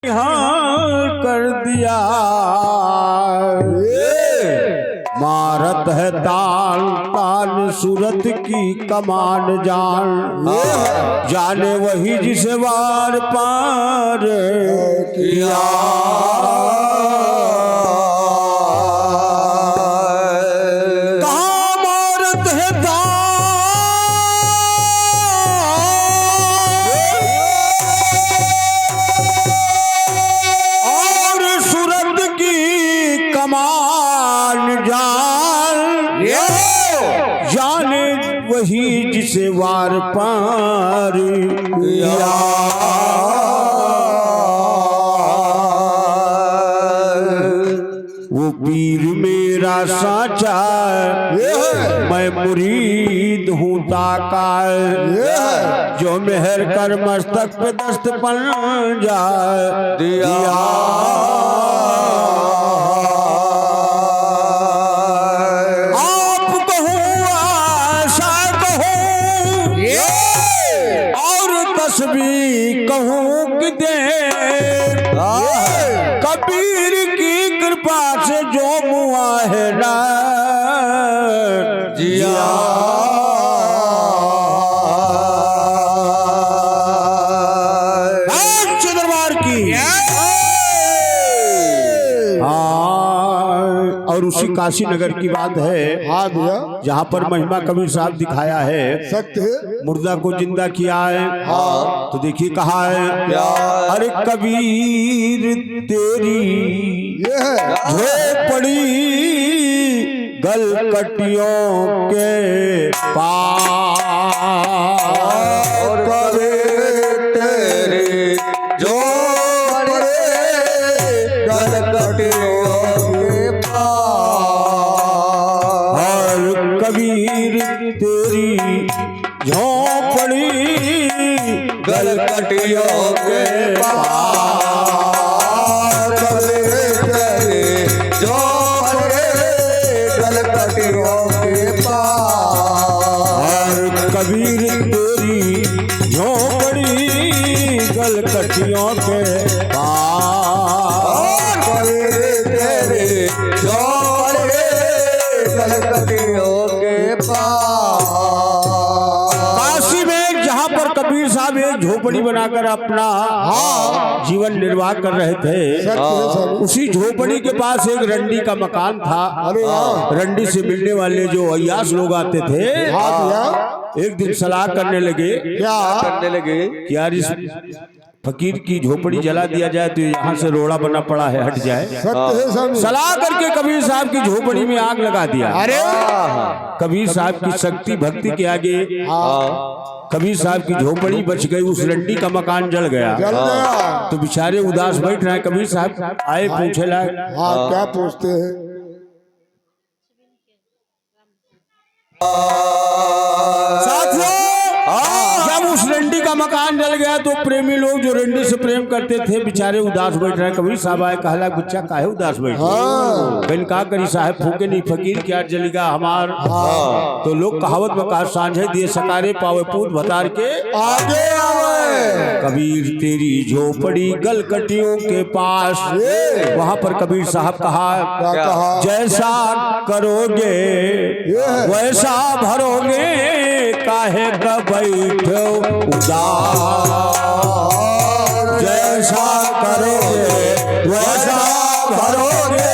हाँ कर दिया मारत है ताल ताल सूरत की कमान जान जाने वही जिसे वार पार किया कहाँ मारत है और सूरत की कमान जाने वही जिसे वार पार किया वो पीर मेरा साचा मैं मुरीद हूँ ताकार जो मेहर कर मस्तक पे दस्त पंजा दिया तस्बीह कहूँ कि दे कबीर की कृपा से जो मुआहिदा जिया दरबार की और उसी काशी नगर की बात है। हाँ भैया, जहाँ पर महिमा कबीर साहब दिखाया है सत्य मुर्दा को जिंदा किया है। हाँ। तो देखिए कहा है क्या? अरे कबीर तेरी झोपड़ी गलकटियों के पास तेरे जो कबीर तेरी झोपड़ी गलकटियों के पास तेरे जो गलकटियों के पास कबीर तेरी झोपड़ी गलकटियों के पास तेरे जो गलकटियों के पास। काशी में जहाँ पर कबीर साहब एक झोपड़ी बनाकर अपना जीवन निर्वाह कर रहे थे, उसी झोपड़ी के पास एक रंडी का मकान था। रंडी से मिलने वाले जो अय्यास लोग आते थे, एक दिन सलाह करने लगे कि यार इस फकीर की झोपड़ी जला दिया जाए तो यहाँ से रोड़ा बना पड़ा है हट जाए। सलाह करके कबीर साहब की झोपड़ी में आग लगा दिया। अरे कबीर साहब की शक्ति भक्ति के आगे कबीर साहब की झोपड़ी बच गई, उस रंडी का मकान जल गया। तो बेचारे उदास बैठ रहे हैं। कबीर साहब आए, पूछे लाए क्या पूछते हैं? जब उस रंडी का मकान जल गया तो प्रेमी लोग जो रंडी से प्रेम करते थे बेचारे उदास बैठ रहे। कबीर साहब आए, कहला बच्चा काहे उदास बैठे? कहीं का करी साहब, फूके नहीं फकीर क्या जलेगा हमार। तो लोग कहावत में कहा सांझे दिए सकारे पावे पूत भतार के आगे आवे। कबीर तेरी झोपड़ी गलकटियों के पास, वहां पर कबीर साहब कहा जैसा करोगे वैसा भरोगे काहे का बैठो उदास। जैसा करोगे वैसा भरोगे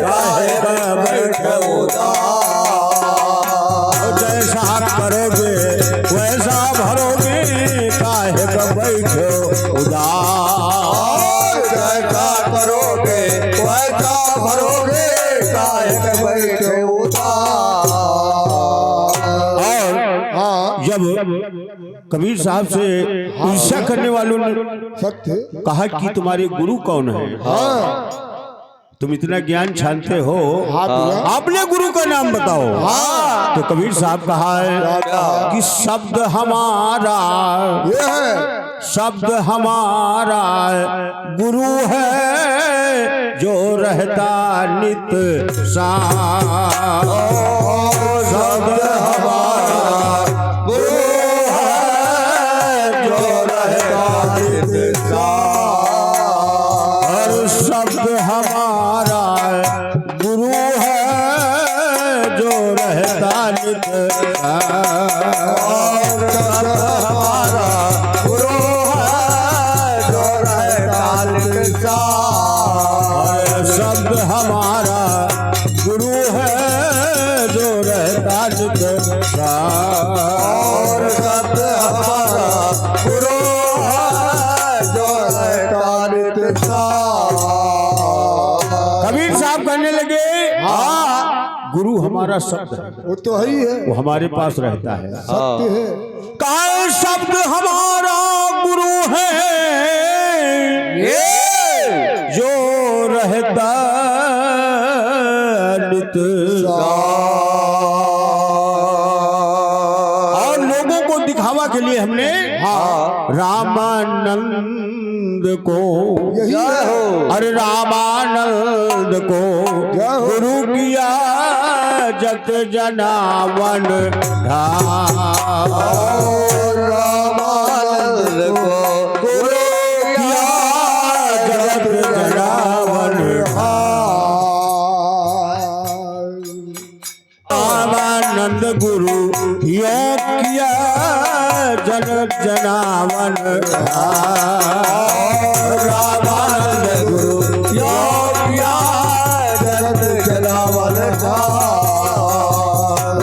काहे का बैठो उदास। जैसा करोगे वैसा भरोगे काहे का बैठो उदास। जैसा करोगे वैसा भरोगे काहे का बैठो उदास। जब कबीर साहब से ईर्ष्या करने वालों ने सत्य कहा कि तुम्हारे गुरु कौन है, तुम इतना ज्ञान छानते हो, अपने गुरु का नाम बताओ। तो कबीर साहब कहा है कि शब्द हमारा शब्द हमारा गुरु है जो रहता नित साथ। शब्द हमारा गुरु है जो रहता नित साथ। नित और शब्द हमारा गुरु है जो रहता नित साथ। शब्द हमारा गुरु है जो रहता नित और शब्द हमारा गुरु है जो रहता नित साथ। कबीर साहब कहने लगे हाँ गुरु हमारा शब्द है, वो तो है ही है, वो हमारे पास रहता है। सत्य है। कहा शब्द हमारा गुरु है जो रहता नित और लोगों को दिखावा के लिए हमने रामानंद को यही है। अरे रामानंद को गुरु किया जग जनावन रामानंद को गुरु किया जगत जनावन रामानंद गुरु यो किया जगत जनावन रामानंद गुरु यो किया जगत जनावन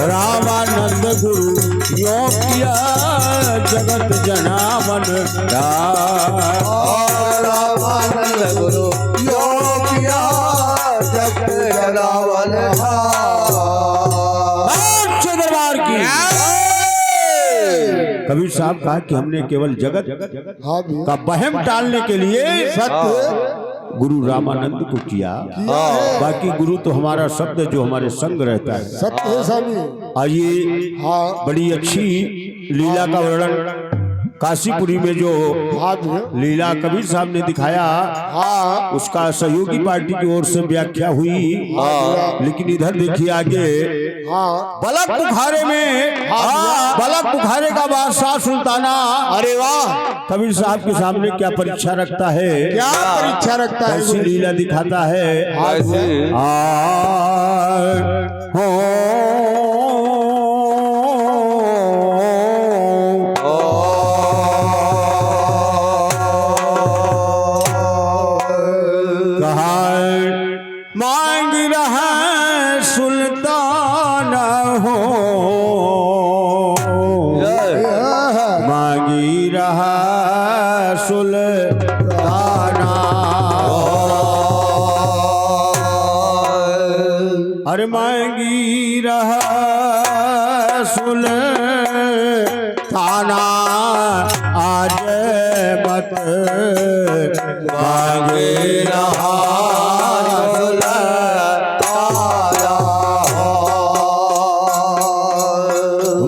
रामानंद गुरु यो किया जगत जनावन रामानंद गुरु यो किया जगत जनावन दरबार की कबीर साहब कहा कि हमने केवल जगत हाँ भी का वहम टालने के लिए सत्य गुरु रामानंद को किया। बाकी गुरु तो हमारा शब्द है जो हमारे संग रहता है। सत्य है स्वामी। आइए हाँ बड़ी अच्छी लीला का वर्णन काशीपुरी में जो हाँ भी लीला कबीर साहब ने दिखाया हाँ उसका सहयोगी पार्टी की ओर से व्याख्या हुई। लेकिन इधर देखिए आगे हाँ बलक बुखारे में बलक बुखारे का बादशाह सुल्ताना अरे वाह कबीर साहब के सामने क्या परीक्षा रखता है, क्या परीक्षा रखता है, ऐसी लीला दिखाता है। हो मांग रहा सुल्तान हो मांगी रहा सुल्ताना अरे मांगी रहा सुल्ताना आज मत मांगे रहा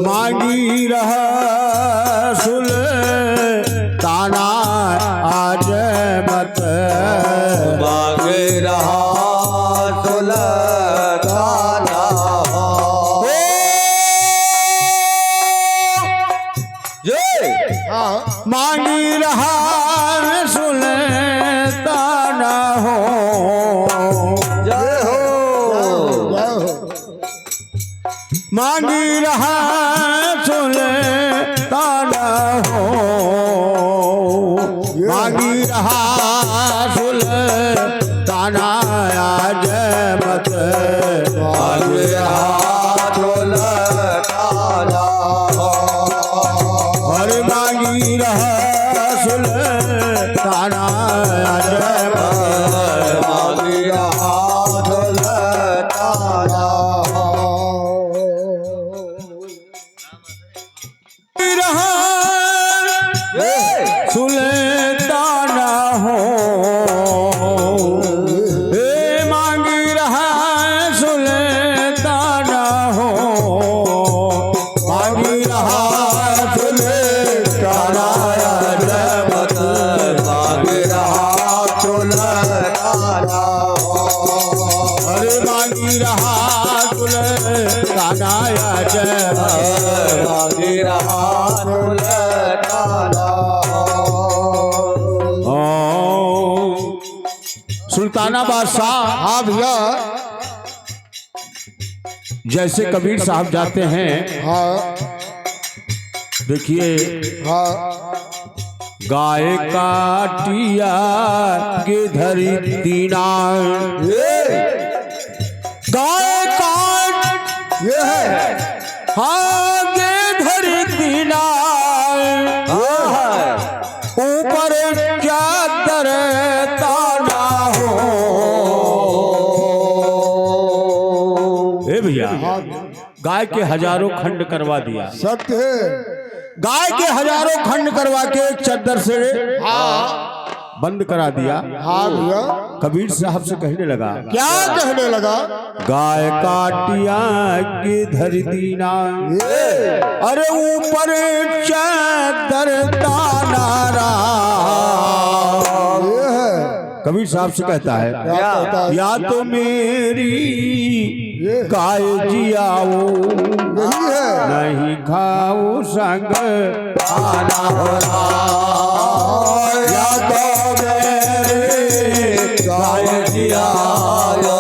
मांगी रहा सुल्ताना आज मत मांगे रहा सुल्ताना मांगी रहा सुल्ताना हो जय हो मांगी रहा सुल्ताना हो मांगी रहा सुल्ताना आज मत मांगे रहा सुल्ताना और मांगी रहा सुल्ताना आज मांगे रहा सुल्ताना रहा सुल्ताना हो मांगी रहा सुल्ताना हो मांगी रहा सुल्ताना जगत मांगे रहा सुल्ताना अरे मांगी रहा सुल्ताना जय मांगे रहा सुल्ताना सुल्ताना बादशाह हाँ भैया जैसे कबीर साहब जाते हैं, हाँ देखिए, हाँ गाय काटिया के धरी दीना, गाय काट ये है आगे धरी दीना, ऊपर चादर ताना हो। ए भैया, गाय के हजारों खंड करवा दिया, सत्य है। गाय के हजारों खंड करवा के एक चादर से बंद करा दिया। हाँ भैया, कबीर साहब से कहने लगा, क्या कहने लगा? गाय काटिया की धरी दीना, अरे ऊपर चादर तानारा। ये है, कबीर साहब से कहता है, क्या कहता है? या तो मेरी गाय जियाओ, यही है। नहीं खाओ संग खाना हो। या तो मेरी गाय जियाओ,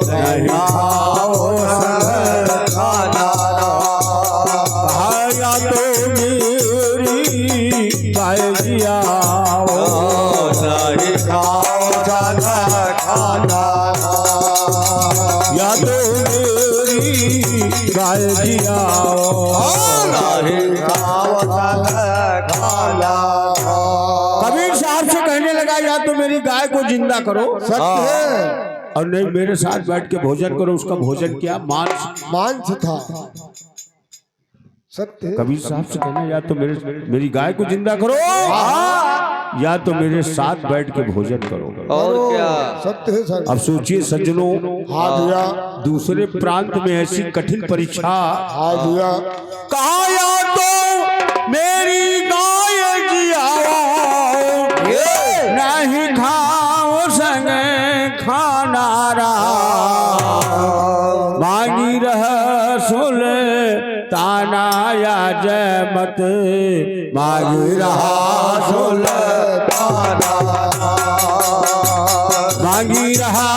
नहीं खाओ संग खाना। या तो मेरी गाय जियाओ, नहीं खाओ संग खाना। या तो मेरी गाय जियाओ, नहीं खाओ संग खाना। कबीर साहब से कहने लगा, या तो मेरी गाय को जिंदा करो, सत्य है। और नहीं मेरे साथ बैठ के भोजन करो। उसका भोजन क्या? मांस। मांस था। सत्य है। कबीर साहब से कहना, या तो मेरी गाय को जिंदा करो, या तो मेरे साथ बैठ के भोजन करो। और क्या? सत्य है सर। अब सोचिए सज्जनों, हाँ भैया, दूसरे प्रांत में ऐसी कठिन परीक्षा, हाँ भैया, कहा या तो मेरी गाय जियाओ, नहीं खाओ संग खाना रा। मांगी रह सुल ताना या जय मत, मांगी रहा सुल ताना, मांगी रहा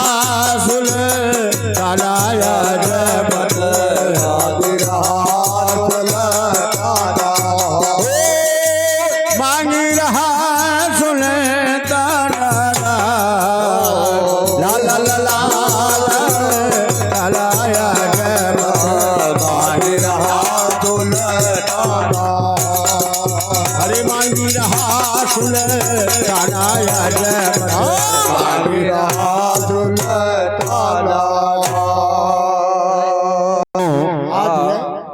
सुल ताना या जय मत, मांगी रहा सुल ताना, मांगी रहा सुल ताना, ला ला ला ला ला या जय मत, मांगी रहा सुल ताना। अरे मांगी रहा सुल ताना या जय मत, मांगी रहा सुल ताना।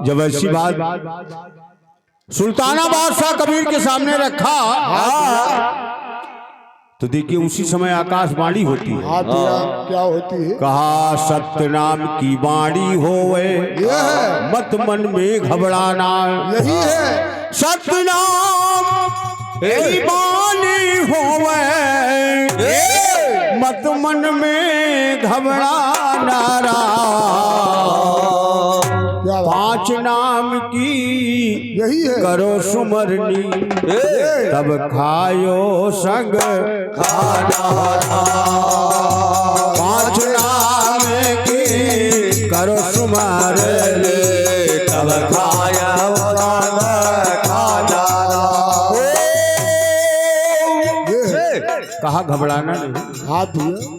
जब ऐसी बात सुल्ताना बादशाह कबीर के सामने रखा, तो देखिए उसी समय आकाशवाणी होती है। हाँ भैया, क्या होती है? कहा सत्य नाम की वाणी होवे, ये है। मत मन में घबराना। यही है। सत्य नाम की वाणी होवे, मत मन में घबराना। क्या बात? पांच नाम की यही है। करो सुमरनी, तब खायो संग खाना। पांच नाम की करो सुमरनी, तब खायो संग खाना। ये है। कहा घबराना नहीं। हाँ भैया,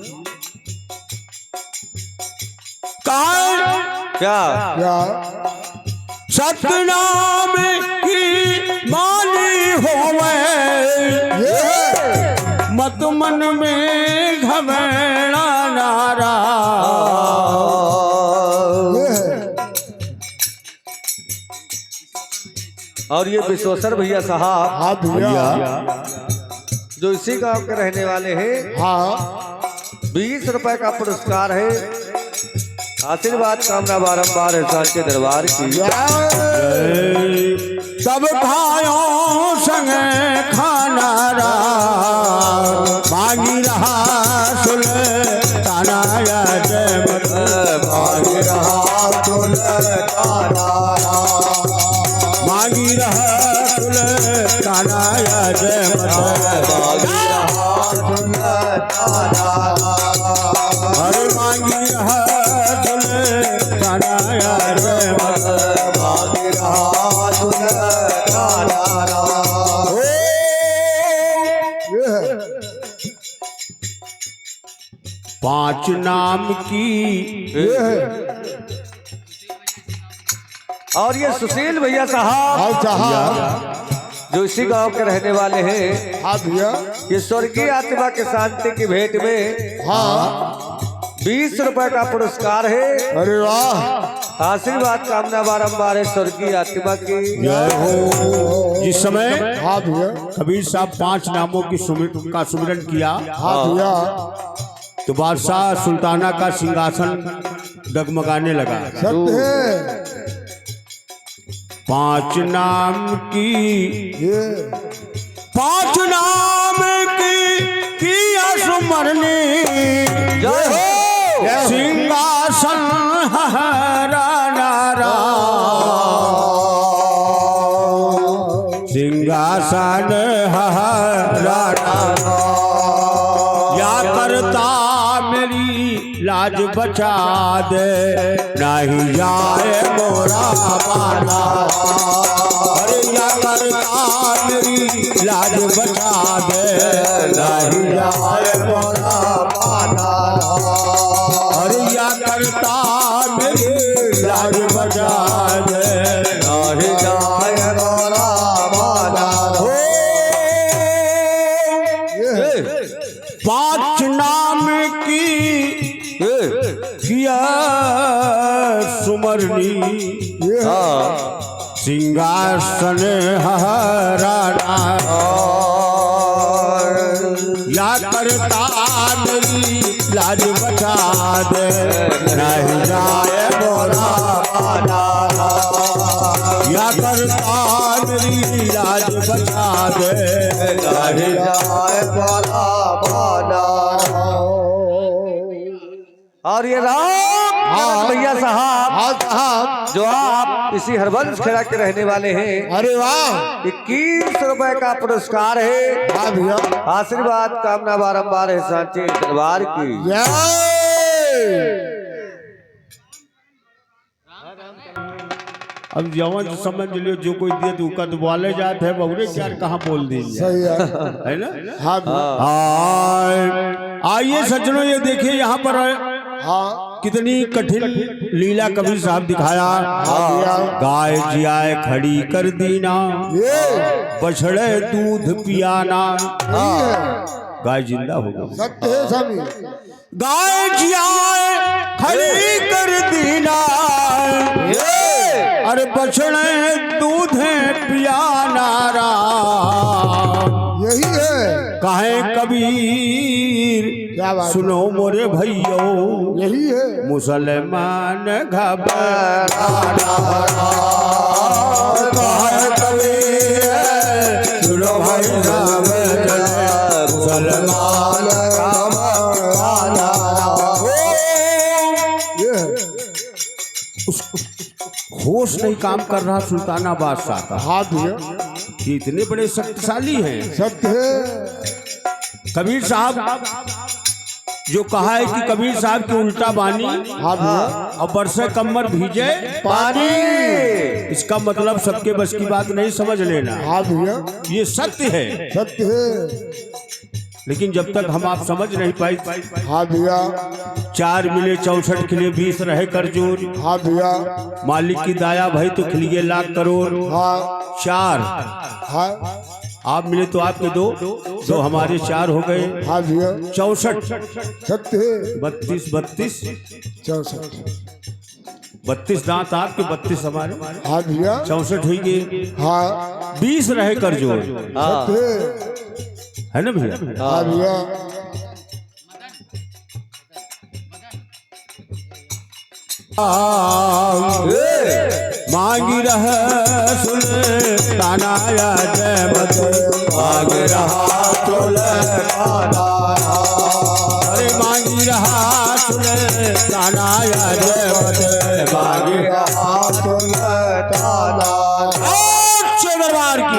कहा क्या? क्या? सतनाम की मानी होवे, ये है। मत मन में घबराना नारा। ये है। और ये विश्वेश्वर भैया साहब, हाँ भैया, जो इसी गांव के रहने वाले हैं, हाँ 20 रुपए का पुरस्कार है। आशीर्वाद कामना बारंबार है साल के दरबार की। सब खायो संग खाना रा, मांगी रहा सुल ताना या जय मत, मांगी रहा सुल ताना, मांगी रहा सुल ताना या जय मत, मांगी रहा सुल ताना। अरे मांगी रहा सुल ताना या पांच नाम की ये है। और ये सुशील भैया साहब हाँ साहब। जो इसी गांव के रहने वाले हैं, हाँ भैया। ये स्वर्गीय आत्मा के शांति की भेंट में हाँ। 20 रुपए का पुरस्कार है। अरे वाह। आशीर्वाद कामना बारंबार है स्वर्गीय आत्मा की। जय हो। जिस समय हाँ भैया। कबीर साहब पांच नामों की का सुमिरन किया हाँ भैया। तो बादशाह सुल्ताना का सिंहासन डगमगाने लगा। सत्य है। पांच नाम की ये पांच नाम की किया सुमरनी जय हो। सिंहासन हराना सिंहासन हराना या करता मेरी लाज बचा दे नहीं जाए मोरा माना। अरे या करता मेरी लाज बचा दे नहीं जाए मोरा माना। अरे या करता मेरी लाज बचा दे नहीं जाए मोरा माना। हो ये है। पांच नाम की किया सुमरनी ये है। सिंहासन हराना या करता मेरी लाज बचा दे नहीं जाए मोरा माना। या करता मेरी लाज बचा दे नहीं जाए मोरा माना। और ये राम भैया साहब हाँ साहब। जो आप इसी हरबंस खेड़ा के रहने वाले हैं, अरे वाह। 21 रुपए का पुरस्कार है। हाँ भैया। आशीर्वाद कामना बारंबार है सांचे दरबार की। जय। अब जवन समझ लियो जो कोई दिए तो उका दुबाले जात है बहुरे चार कहाँ बोल दीजिए सही है। है ना। हाँ भैया। आइए सज्जनों ये देखिए यहाँ पर हाँ। कितनी कठिन लीला कबीर साहब दिखाया। गाय जियाए खड़ी कर दीना ये बछड़े दूध पियाना। यही है। गाय जिंदा हो गई। सत्य है स्वामी। गाय जियाए खड़ी कर दीना अरे बछड़े दूध पियाना यही है। काहे कबीर क्या बात है? सुनो मोरे भैयो यही है। मुसलमान घबराना। काहे कबीर सुनो भाई साहब मुसलमान घबराना। ये है। होश नहीं काम कर रहा सुल्ताना बादशाह का। हाँ भैया। कि इतने बड़े शक्तिशाली हैं। सत्य है। कबीर साहब जो कहा है कि कबीर साहब की उल्टा बानी हाँ भैया। और बरसे कमर भीजे पानी। इसका मतलब सबके बस की बात नहीं समझ लेना। हाँ भैया। ये सत्य है सत्य है। लेकिन जब तक हम आप समझ नहीं पाए। हाँ भैया। 4 मिले 64 खिले 20 रहे कर जोर। हाँ भैया। मालिक की दाया भाई तो खिलिए लाख करोड़। हाँ। 4 हाँ। आप मिले तो आपके 2 हमारे 4 हो गए। हाँ भैया। 64 सत्य है। 32 64। 32 दांत आपके 32 हमारे। हाँ भैया। 64 हुई गए। हाँ। 20 रहे कर जोड़ सत्य है ना भैया। हाँ भैया। मांगी रह सुल्ताना या जय मत मांग रहा सुल्ताना। अरे मांगी रहा सुल्ताना या जय मत मांगी रहा सुल्ताना। अच्छे दरबार की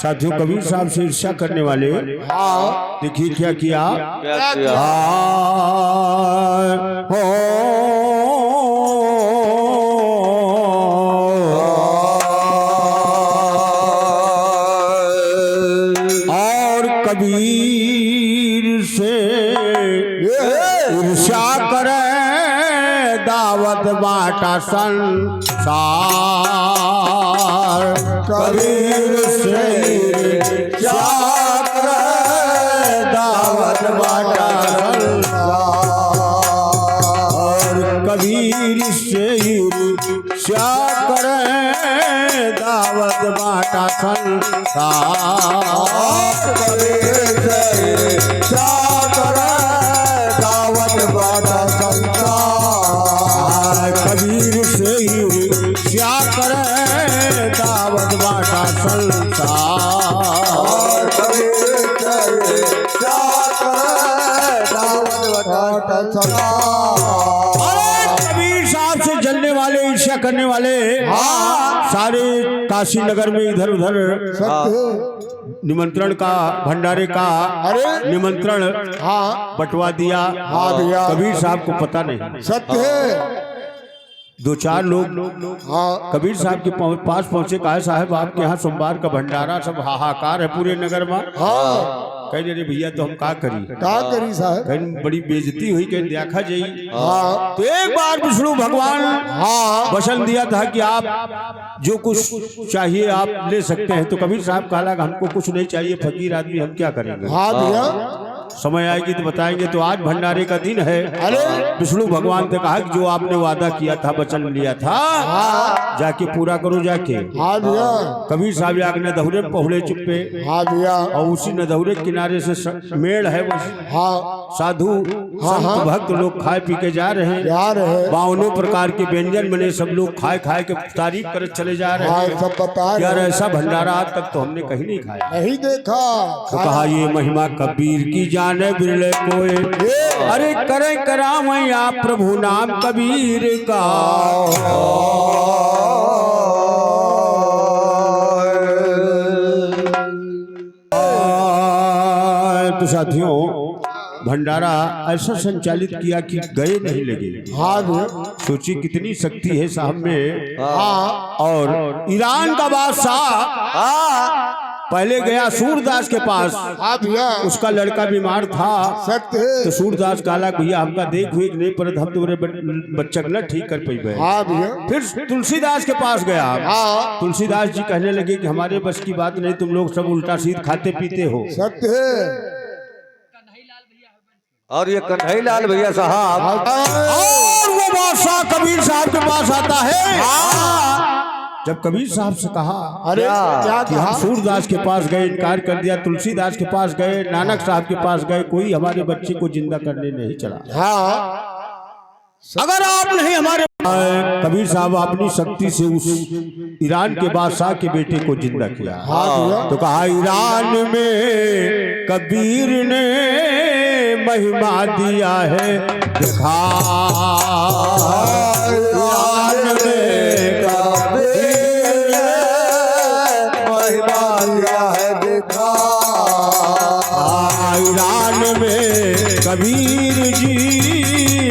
साथियों कबीर साहब से ईर्ष्या करने वाले हाँ देखिए क्या किया। क्या किया? और कबीर से ईर्ष्या करे दावत बाटा संसार। कबीर से ईर्ष्या करे दावत बाटा संसार। कबीर से ईर्ष्या करे दावत बाटा संसार। कबीर से ईर्ष्या करे दावत बाटा संसार। कबीर से ईर्ष्या करे दावत बाटा संसार। कबीर से ईर्ष्या करे दावत बाटा संसार। कबीर साहब से जलने वाले ईर्ष्या करने वाले सारे काशी नगर में इधर उधर सत्य निमंत्रण का भंडारे का अरे निमंत्रण हाँ बंटवा दिया। हाँ भैया। कबीर साहब को पता नहीं। सत्य दो चार लोग हाँ कबीर साहब के पास पहुंचे, कहा साहब आपके यहाँ सोमवार का भंडारा सब हाहाकार है पूरे नगर में। हाँ कहीं अरे भैया तो हम का करी, का करी साहब कहीं बड़ी बेइज्जती हुई, कहीं देखा जाई। हाँ तो एक बार विष्णु भगवान हाँ वचन दिया था कि आप जो कुछ चाहिए आप ले सकते हैं। तो कबीर साहब कहा हमको कुछ नहीं चाहिए, फकीर आदमी हम क्या करेंगे। हाँ भैया समय आएगी तो बताएंगे। तो आज भंडारे का दिन है। अरे विष्णु भगवान ने कहा कि जो आपने वादा किया था वचन लिया था जाके पूरा करो जाके। हाँ भैया कबीर साहब आग नदौरे पहुड़े चुप्पे हाँ भैया और उसी नदौरे किनारे से मेड़ है वो हाँ साधु संत भक्त लोग खाए पी के जा रहे हैं। जा रहे 52 प्रकार के व्यंजन बने, सब लोग खाए खाए के तारीफ कर चले जा रहे हाँ हैं। सब बता यार रहे ऐसा भंडारा आज तक तो हमने कहीं नहीं खाया। नहीं देखा तो कहा ये महिमा कबीर की जाने बिरले कोई। अरे करे करामैया प्रभु नाम कबीर का। तो साथियों भंडारा ऐसा संचालित किया कि गए नहीं लगे। हाँ भैया सोची कितनी शक्ति है साहब में। हाँ और ईरान का बादशाह पहले गया सूरदास के पास, हाँ भैया उसका लड़का बीमार था। सत्य तो सूरदास काला भैया हमका देख हुई नहीं पर हम तुम्हारे बच्चा न ठीक कर पाई। हाँ भैया फिर तुलसीदास के पास गया। हाँ तुलसीदास जी कहने लगे कि हमारे बस की बात नहीं, तुम लोग सब उल्टा सीध खाते पीते हो। सत्य और ये कन्हई लाल भैया साहब और वो बादशाह कबीर साहब के पास आता है। जब कबीर साहब से कहा अरे क्या कि हम सूरदास के पास गए, इनकार कर दिया, तुलसीदास के पास गए, नानक साहब के पास गए, कोई हमारे बच्चे को जिंदा करने नहीं चला। हाँ अगर आप नहीं हमारे कबीर साहब अपनी शक्ति से उस ईरान के बादशाह के बेटे को जिंदा किया। हाँ भैया तो कहा ईरान में कबीर ने महिमा दिया है दिखा। ईरान में कबीर ने महिमा दिया है दिखा। ईरान में कबीर जी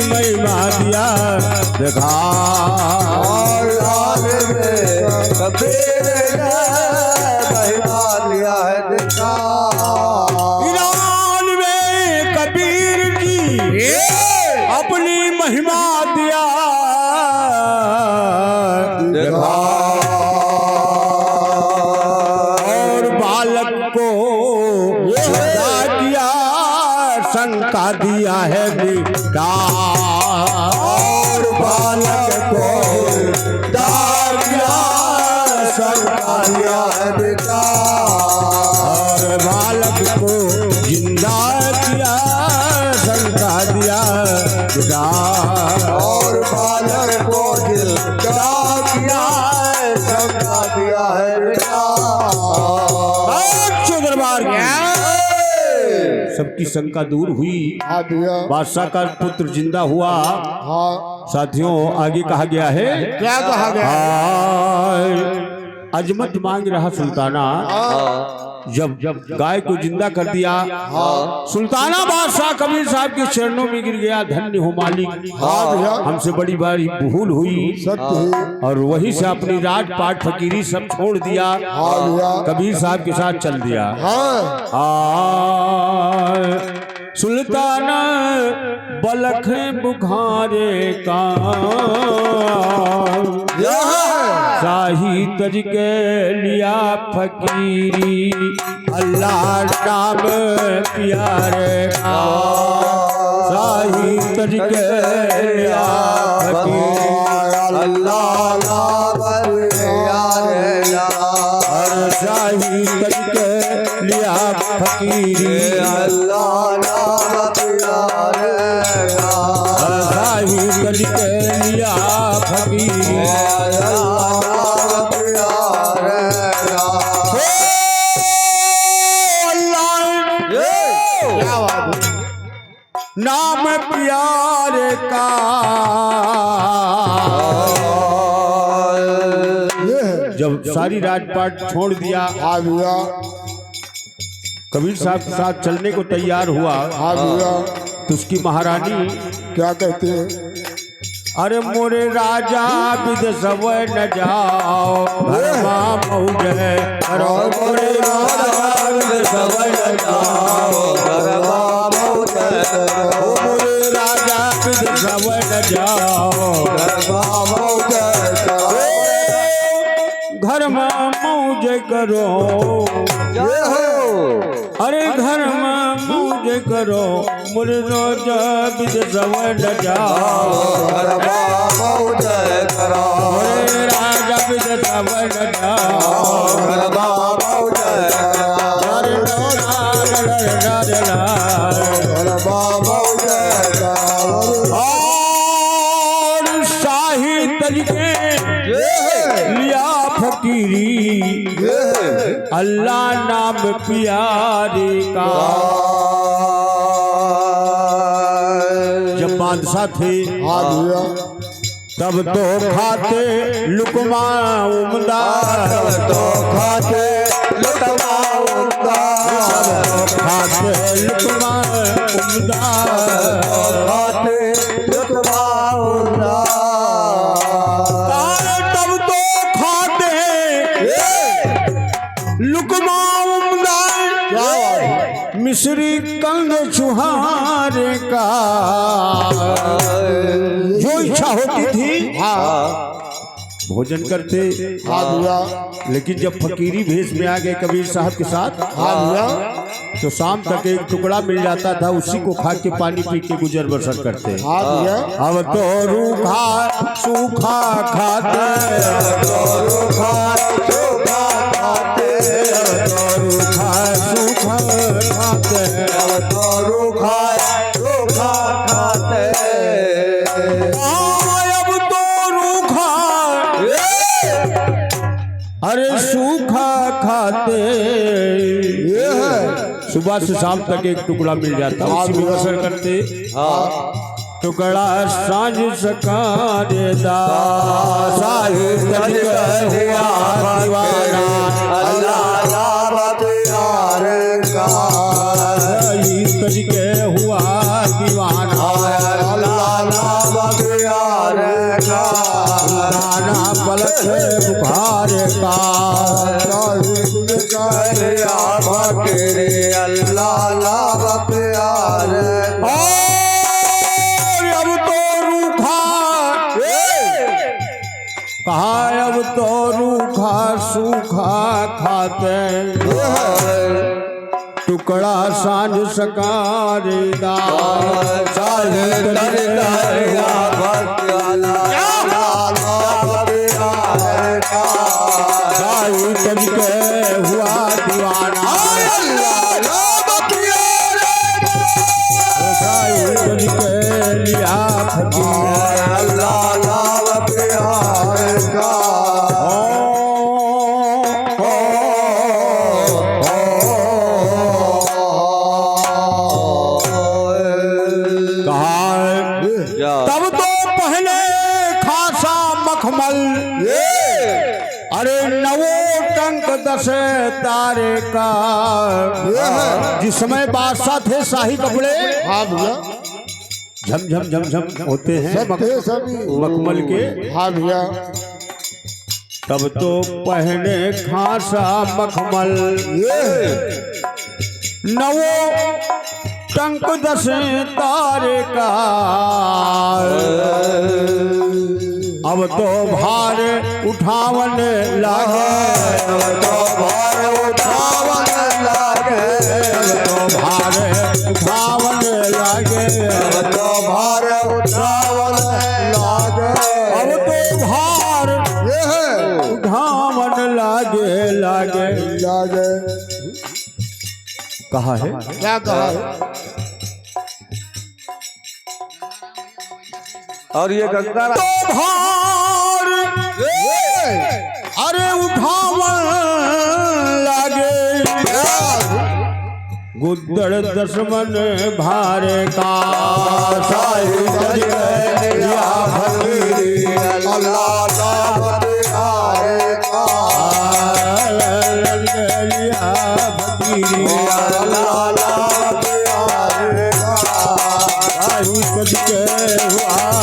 महिमा दिया दिखा। ईरान में कबीर ने महिमा दिया है दिखा। ईरान में कबीर जी अपनी महिमा दिया दिखा। और बालक को सदा किया, शंका दिया है बेटा। और बालक को दार दिया, शंका दिया है बेटा। और बालक को जिंदा किया, शंका दिया बेटा। और बालक को जिंदा किया, शंका दिया है बेटा। दरबार सबकी शंका दूर हुई। हाँ भैया बादशाह का पुत्र जिंदा हुआ। हाँ साथियों आगे कहा गया है क्या कहा गया हाय अजमत मांग रहा सुल्ताना। जब गाय को जिंदा कर दिया, सुल्ताना बादशाह कबीर साहब के चरणों में गिर गया। धन्य हो मालिक, हमसे बड़ी बड़ी भूल हुई सत्य है। और वहीं से अपनी राजपाट फकीरी सब छोड़ दिया, कबीर साहब के साथ चल दिया। सुल्ताना बलख बुखारे का शाही तज के लिया फकीरी, अल्लाह नाम प्यारे का शाही तज के लिया फकीरी, अल्लाह नाम प्यारे का शाही तज के लिया फकीरी, अल्लाह नाम प्यारे का शाही तज के लिया फकीरी, नाम प्यारे का जब सारी राजपाट छोड़ दिया, कबीर साहब के साथ चलने को तैयार हुआ, तो उसकी महारानी क्या कहते हैं? अरे मोरे राजा विद सब न जाओ घरमा मौज करो, मोरे राजा विद सब न जाओ घरमा मौज करो, मोरे राजा विद सब न जाओ घरमा मौज करो, घरमा मौज करो, अरे घर में मौज करो, मोरे राजा विद सब न जाओ घरमा मौज करो, मोरे राजा विद सब न जाओ घरमा मौज करो, और शाही तरीके लिया फकीरी, अल्लाह नाम प्यारे का। जब बादशाह थे तब तो खाते लुकमा उमदा, तो खाते लुकमा उमदा, खाते लुकमा उमदा, खाते लुकमा उमदा, तब तो खाते लुकमा उमदा, मिश्री कंग छुहारे का। जो इच्छा होती थी भोजन करते, लेकिन जब फकीरी भेष में आ गए कबीर साहब के साथ, तो शाम तक एक टुकड़ा मिल जाता था, उसी को खा के पानी पी के गुजर बसर करते। अब तो रूखा सूखा खाते, तो रूखा सूखा खाते, तो रूखा सूखा खाते, तो रूखा सूखा खाते, अब तो रूखा अरे सूखा खाते। सुबह से शाम तक एक टुकड़ा मिल जाता, उसी में बसर करते। टुकड़ा सांझ सकारे दा, साहिब तज के हुआ दीवाना, अल्लाह नाम प्यारे का, साहिब तज के हुआ दीवाना, अल्लाह नाम प्यारे का, दाना पलक बुखारे का, अल्लाह नाम प्यारे का। अब तो रूखा कहा, अब तो रूखा सूखा खाते, टुकड़ा सांझ सकारे दा, साहिब तज के हुआ साहिब तज के हुआ दीवाना, साहिब तज के लिया फकीर, अल्लाह नाम प्यारे का। तब तो पहले 10 तारे का। जिस समय बादशाह थे शाही कपड़े हाँ भैया झम झम झम झम होते हैं सत्य सभी मखमल के, हाँ भैया तब तो पहने खासा मखमल। नवो टंक 10 तारे का। अब तो भार उठावन लागे, अब तो भार उठावन लागे, अब तो भार उठावन लागे, अब तो भार उठावन लागे, अब तो भार उठावन लागे लागे लागे। कहा है, क्या कहा है? और ये गंगा तो भार अरे उठावन लागे, गुद्दड़ 10 मन भारे का। साई सज गया फकीरी, अल्लाह का भारे का। लिया फकीरी, अल्लाह का भारे का। साई सज गया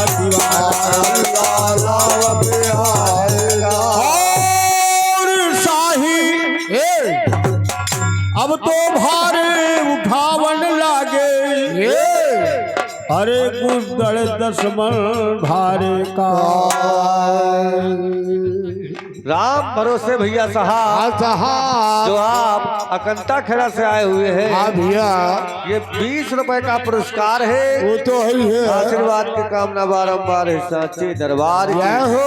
दीवार, अल्लाह का। और शाही अब तो भारे उठावन लागे, अरे गुद्दड़ 10 मन भारे का। राम भरोसे भैया साहब, जो आप अकंता खेड़ा से आए हुए हैं, हाँ भैया ये 20 रुपए का पुरस्कार है। वो तो ही है। आशीर्वाद की कामना बारंबार है सांचे दरबार की। क्या हो?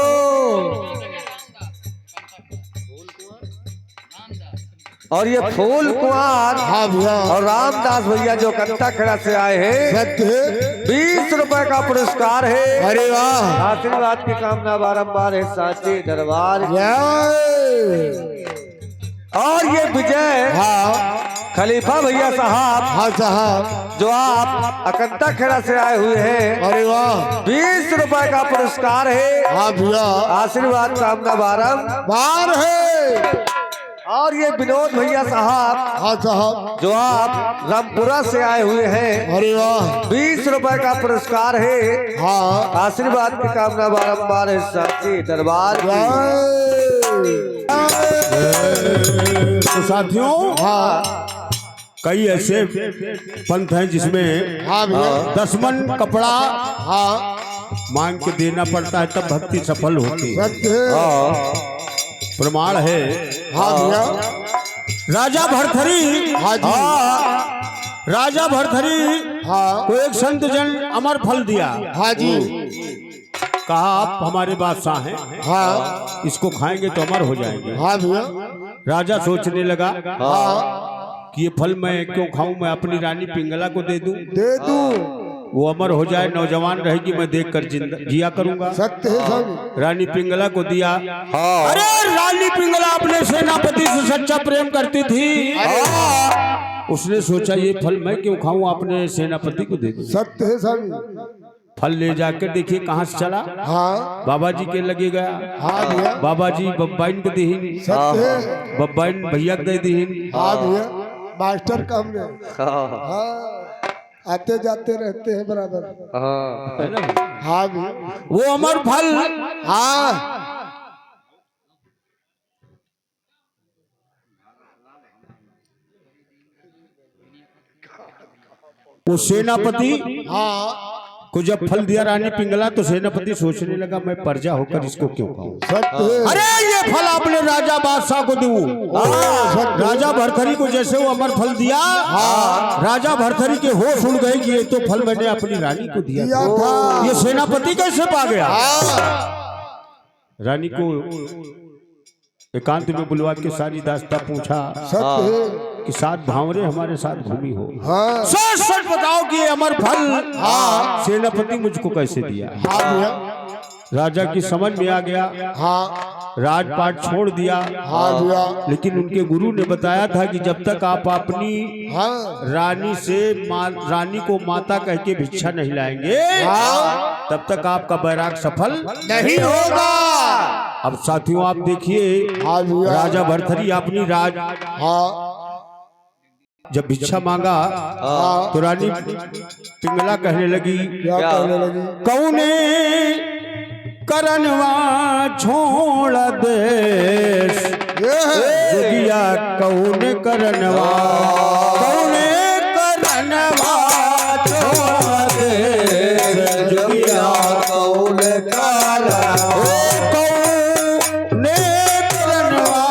और ये फूल कुमार हाँ भैया और रामदास भैया जो कंता खेड़ा से आए हैं, सत्य 20 रुपए का पुरस्कार है। अरे वाह आशीर्वाद की कामना बारंबार है सांचे दरबार की। और ये विजय हाँ खलीफा भैया साहब, हाँ साहब जो आप अकंता खेड़ा से आए हुए हैं, अरे वाह 20 रुपए का पुरस्कार है। हाँ भैया आशीर्वाद कामना बार है। और ये विनोद भैया साहब, हाँ साहब जो आप रामपुरा से आए हुए हैं, अरे वाह 20 रुपए का पुरस्कार है। हाँ आशीर्वाद की कामना बारंबार है सांची दरबार की। तो साथियों हाँ कई ऐसे पंथ हैं जिसमें हाँ भैया 10 मन कपड़ा हाँ मांग के देना पड़ता है तब भक्ति सफल होती है। सत्य प्रमाण है हाँ भैया राजा भरथरी, हाँ जी राजा भरथरी हाँ को एक संत जन अमर फल दिया। हाँ जी कहा आप हमारे बादशाह हैं, हाँ इसको खाएंगे तो अमर हो जाएंगे। हाँ भैया राजा सोचने लगा हाँ कि ये फल मैं क्यों खाऊं, मैं अपनी रानी पिंगला को दे दूं, दे दूं वो अमर हो जाए, नौजवान रहेगी, मैं देखकर जिया करूंगा। सत्य है सब रानी पिंगला को दिया। अरे रानी पिंगला अपने सेनापति से सच्चा प्रेम करती थी। उसने सोचा ये फल मैं क्यों खाऊं, अपने सेनापति को दे दूं। सत्य है सब फल ले जाकर देखिए कहाँ से चला, हाँ बाबा जी के लगे गया। हाँ भैया बाबा जी बब्बाइन को दीन, सत्य है बब्बाइन भैया दे दीन। हाँ भैया मास्टर का हमने हाँ आते जाते रहते हैं बराबर। हाँ भैया वो अमर फल हाँ वो सेनापति हाँ को जब फल दिया रानी पिंगला तो सेनापति सोचने लगा मैं प्रजा होकर इसको क्यों खाऊं। सत्य है अरे ये फल आपने राजा बादशाह को दूं। राजा भरथरी को जैसे वो अमर फल दिया, राजा भरथरी के होश उड़ गए कि ये तो फल मैंने अपनी रानी को दिया दिया था। था। ये सेनापति कैसे पा गया। हाँ रानी को एकांत में बुलवा के सारी दास्ता पूछा सत्य है कि 7 भांवरे हमारे साथ घूमी हो, हाँ सच सच बताओ कि ये अमर फल सेनापति मुझको कैसे दिया। हाँ भैया राजा की समझ में आ गया, हाँ राजपाट छोड़ दिया। हाँ भैया लेकिन उनके गुरु ने बताया था कि जब तक आप अपनी हाँ रानी से रानी को माता कह के भिक्षा नहीं लाएंगे, तब तक आपका बैराग सफल नहीं होगा। अब साथियों आप देखिए, हाँ भैया। राजा भरथरी अपनी राज हाँ जब भिक्षा मांगा हाँ तो रानी पिंगला कहने लगी, क्या कहने लगी? कौने करनवा छोड़ देश ये है जोगिया, कौन करनवा, कौने करनवा छोड़ देश जोगिया, कौन करनवा, कौने करनवा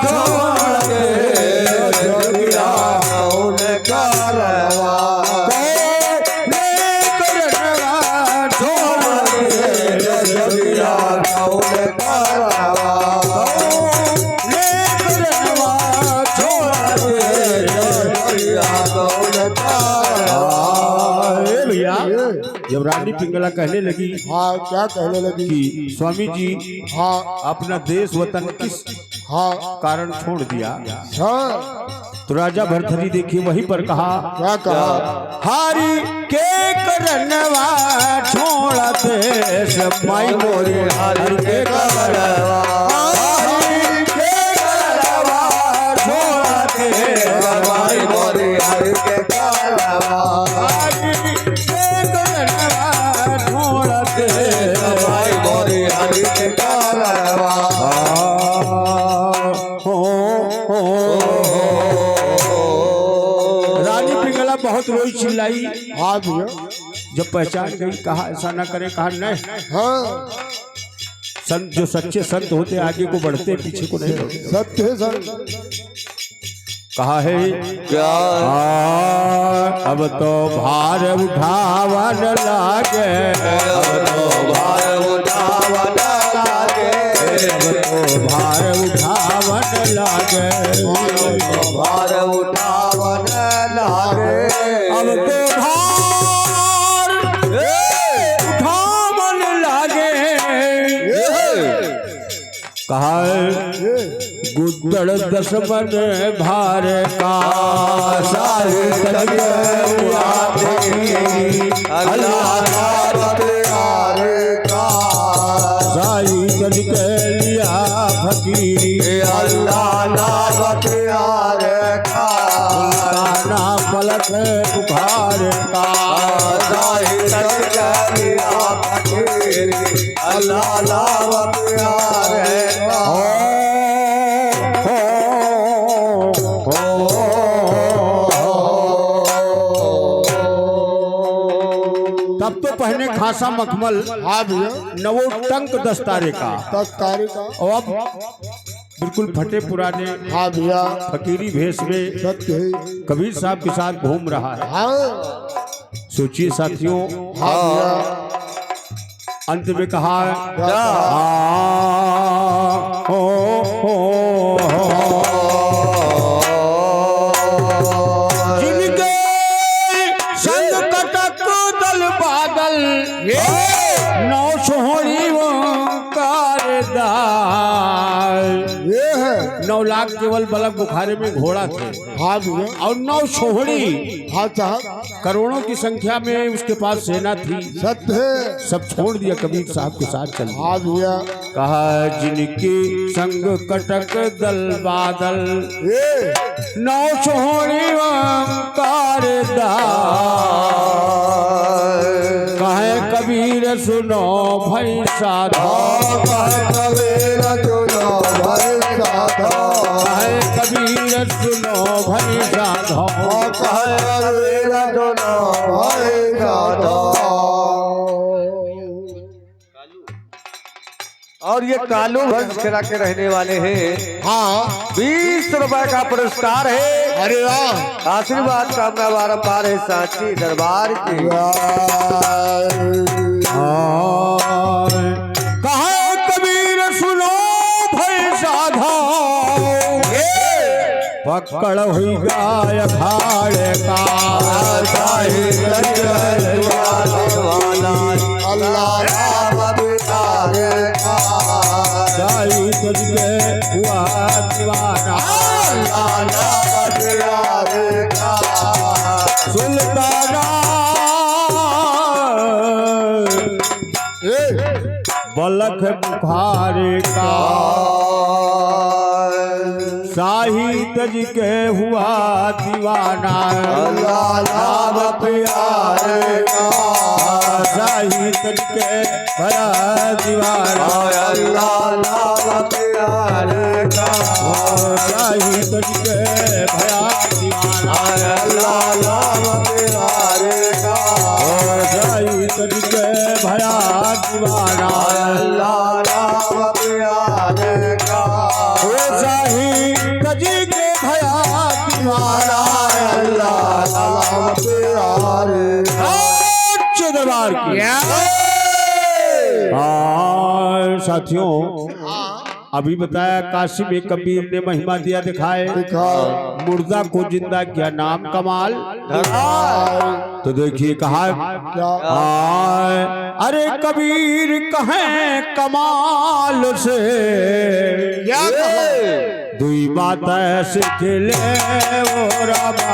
छोड़ देश जोगिया, कौन करनवा, कौने करनवा छोड़ देश जोगिया, कौन करनवा, भैया जब रानी पिंगला कहने लगी हाँ क्या कहने लगी? कि स्वामी जी हाँ अपना देश वतन किस हाँ कारण छोड़ दिया, हाँ तो राजा भरथरी देखिए वहीं पर कहा, क्या कहा? हारी के करनवा छोड़ देश माई मोरे, हारी के करनवा, हारी के करनवा छोड़ देश माई मोरे, हारी के करनवा, हारी के करनवा छोड़ देश माई मोरे, हारी के करनवा। रानी पिंगला बहुत रोई चिल्लाई, हाँ भैया। जब पहचान गई कहा ऐसा ना करें, कहा नहीं, हाँ संत जो सच्चे संत होते आगे को बढ़ते पीछे को नहीं बढ़ते। सत्य है सर। कहा है क्या अब तो भार उठावन लागे, अब तो भार उठावन लागे, अब तो भार उठावन लागे, भार उठावन लागे, अब तो भार उठावन लागे। कहा गुद्दड़ दसमन भार का सारे साई तन के लिया फकीरी, काना पलक बुखार का, तब तो पहने खासा मखमल, हाँ भैया। नवो टंक दस्तारे का, 10 तारीख का। और अब बिल्कुल फटे पुराने हाँ भैया फकीरी भेष में सत्य है। कबीर साहब के साथ घूम रहा है। हाँ सोचिए साथियों, हाँ भैया। अंत में कहा क्या जिनके संग कटक दल बादल, नौ सोहरी ये है। 9 लाख केवल बलक बुखारे में घोड़ा थे, हाँ भैया। और 9 सोहरी हाँ साहब करोड़ों की संख्या में उसके पास सेना थी। सत्य है। सब छोड़ दिया, कबीर साहब के साथ चल दिया। हाँ भैया। कहा जिनके संग कटक दल बादल, ये 9 सोहरी कहे कबीर सुनो भाई साधो, कहे कबीर सुनो भाई साधो, और ये कालू वंश खेला के रहने वाले हैं। हाँ 20 रुपए का पुरस्कार है। अरे वाह। आशीर्वाद कामना बारंबार है सांची दरबार की। कहा कबीर सुनो भाई साधो, पकड़ हुई गाय खाड़े का, अल्लाह जाई तुझके हुआ दीवाना, सुल्ताना बलख बुखारे का शाही तज के हुआ दीवाना नाम प्यारे का शाही तज के भया दीवाना नाम प्यारे का शाही तज के भया दीवाना नाम प्यारे का शाही तज के भया दीवाना नाम प्यारे का शाही तज के भया दीवाना नाम प्यारे अच्छे दरबार की साथियों अभी बताया काशी में कबीर ने महिमा दिया दिखाए मुर्दा को जिंदा किया नाम कमाल तो देखिए कहा अरे कबीर कहें कमाल से दुई बात सीख ले वो रामा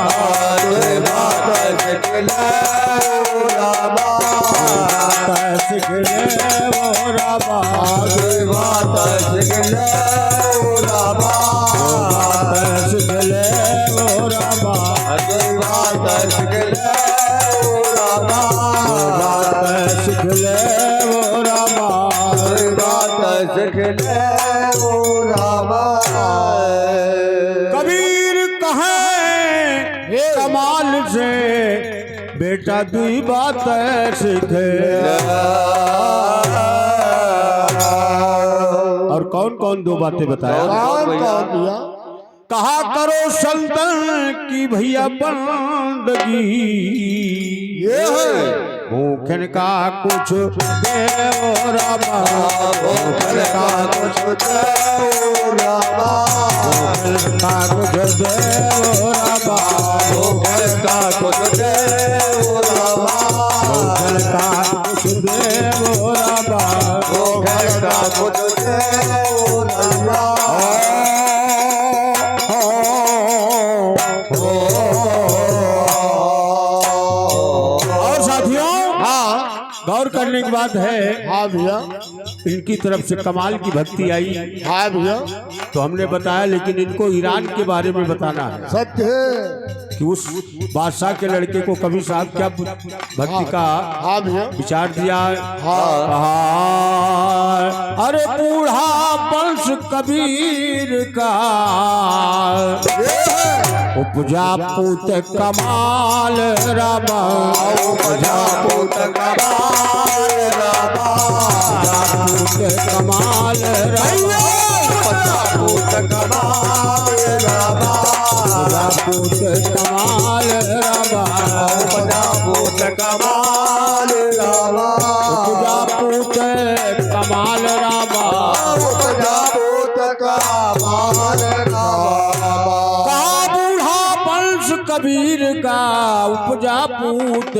सीख ले वो रामा सीख ले वो रामा सीख ले वो रामा कबीर कहे कमाल से बेटा दुई बात सीखे और कौन कौन दो बातें बताया कहा करो संतन की भैया बंदगी भूखन का कुछ दे रामा भूखन का कुछ दे रामा भूखन का कुछ दे रामा भूखन का कुछ दे रामा भूखन का कुछ दे रामा भूखन का कुछ दे रामा गौर करने की बात है हाँ भैया इनकी तरफ से कमाल की भक्ति आई हाँ भैया तो हमने बताया लेकिन इनको ईरान के बारे में बताना है सत्य है कि उस बादशाह के लड़के को कबीर साहब क्या भक्ति का हाँ भैया विचार दिया अरे बूढ़ा वंश कबीर का उपजा पूत कमाल रामा उपजा पूत कमाल रामा पूत कमाल रामा पूत कमाल रामा पूत कमाल रामा पूत कमाल रामा उपजा पूत कमाल रामा उपजा पूत कमाल रामा कबीर का उपजा पूत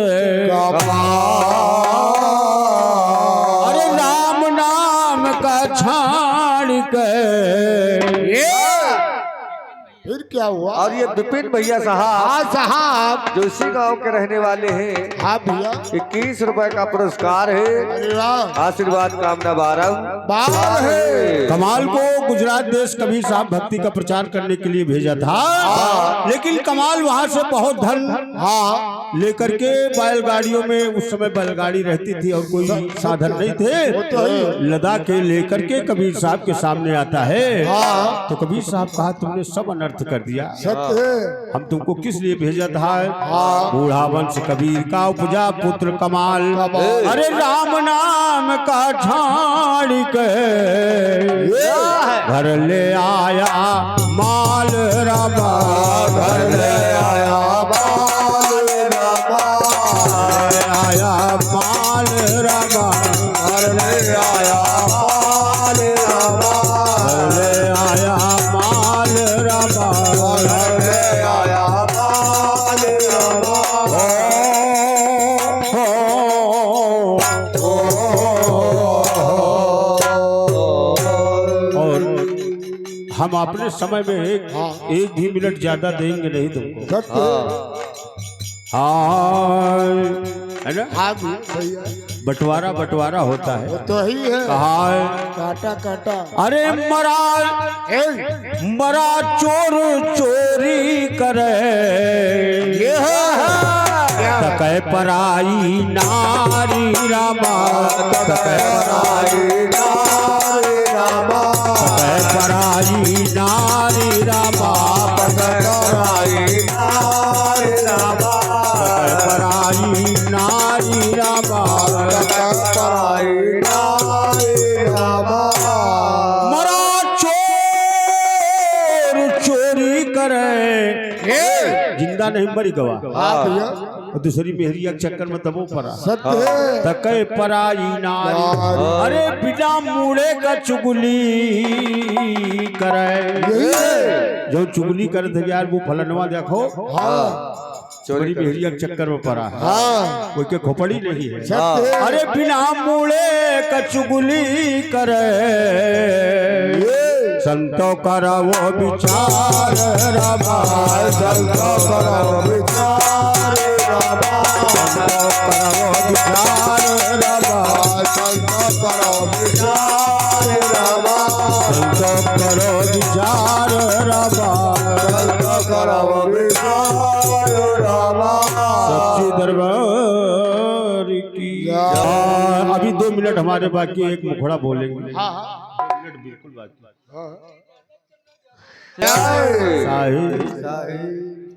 अरे राम नाम का छाड़ के फिर क्या हुआ और ये विपिन भैया साहब साहब जो इसी गांव के रहने वाले हैं हाँ भैया 21 रुपए का पुरस्कार है अरे वाह आशीर्वाद कामना बार है कमाल को गुजरात देश कबीर साहब भक्ति का प्रचार करने के लिए भेजा था लेकिन कमाल वहां से बहुत धन लेकर के बैलगाड़ियों में उस समय बैलगाड़ी रहती थी और कोई साधन नहीं थे लदा के लेकर के कबीर साहब के सामने आता है तो कबीर साहब कहा तुमने सब अनर्थ कर दिया सत्य है हम तुमको किस लिए भेजा था बूढ़ा वंश कबीर का उपजा पुत्र कमाल अरे राम नाम का झाड़ के घर ले आया माल रामा घर ले आया माल रामा आया माल रामा घर ले आया माल रामा घर ले आया माल रामा घर ले आया माल रामा और हम अपने समय में एक भी मिनट ज्यादा देंगे नहीं तुमको सत्य है हाँ है ना? हाँ भी सही है, बंटवारा बंटवारा होता है। वो तो ही है। कहा है काटा काटा अरे मरा मरा चोर चोरी करे तकै पराई नारी रामा तकै पराई नारी रामा तकै पराई नारी रामा तकै पराई नारी रामा तकै पराई नारी रामा तकै पराई नारी रामा मरा चोर चोरी करे जिंदा नहीं मरी गवा हाँ भैया और दूसरी मेहरिया के चक्कर में तबो परा सत्य है। तकै पराई नारी अरे बिना मुड़े का चुगली करे जो चुगली करे थे यार वो फलनवा देखो हाँ चोरी मेहरिया के चक्कर में परा है हाँ कोई के खोपड़ी नहीं है सत्य है। अरे बिना मुड़े का चुगली करे संतो करो वो विचार रामा संतो करो विचार रामा संतो करो विचार रामा संतो करो विचार रामा संतो करो विचार रामा संतो करो विचार रामा सच्ची दरबार की अभी 2 मिनट हमारे बाकी है, एक मुखड़ा बोलेंगे। हाँ हाँ मिनट बिल्कुल बाकी हाँ साहिब साहिब